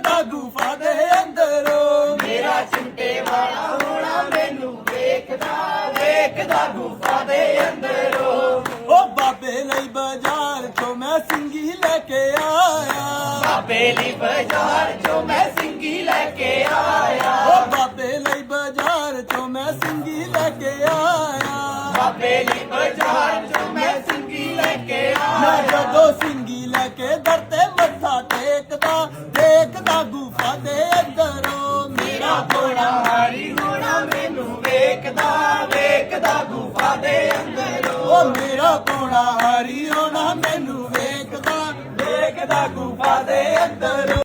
ਵੇਖਦਾ ਗੁਫਾ ਦੇ ਅੰਦਰੋਂ। ਮੇਰਾ ਚਿੰਟੇ ਵਾਲਾ ਹੋਣਾ ਮੈਨੂੰ ਵੇਖਦਾ ਗੁਫਾ ਦੇ ਅੰਦਰੋਂ। ਉਹ ਬਾਬੇ ਲਈ ਬਾਜ਼ਾਰ ਚੋਂ ਮੈਂ ਸਿੰਗੀ ਲੈ ਕੇ ਆਇਆ। ਬਾਬੇ ਲਈ ਬਾਜ਼ਾਰ ਚੋਂ ਮੈਂ ਸਿੰਗੀ ਲੈ ਕੇ ਆਇਆ। ਉਹ ਬਾਬੇ ਲਈ ਬਾਜ਼ਾਰ ਚੋਂ ਮੈਂ ਸਿੰਗੀ ਲੈ ਕੇ ਆਇਆ। ਬਾਬੇ ਲਈ ਬਾਜ਼ਾਰ ਚੋਂ ਮੈਂ ਸਿੰਗੀ ਲੈ ਕੇ ਆਇਆ। ਮੈਂ ਜਦੋਂ ਸਿੰਗੀ ਲੈ ਕੇ ਦਰ ਤੇ ਮੱਥਾ ਦੇਖਦਾ ਗੁਫਾ ਦੇ ਅੰਦਰੋਂ। ਮੇਰਾ ਘੋੜਾ ਹਾਰੀ ਹੋਣਾ ਮੈਨੂੰ ਵੇਖਦਾ ਗੁਫਾ ਦੇ ਅੰਦਰੋਂ। ਉਹ ਮੇਰਾ ਘੋੜਾ ਹਾਰੀ ਹੋਣਾ ਮੈਨੂੰ ਵੇਖਦਾ ਗੁਫਾ ਦੇ ਅੰਦਰੋਂ।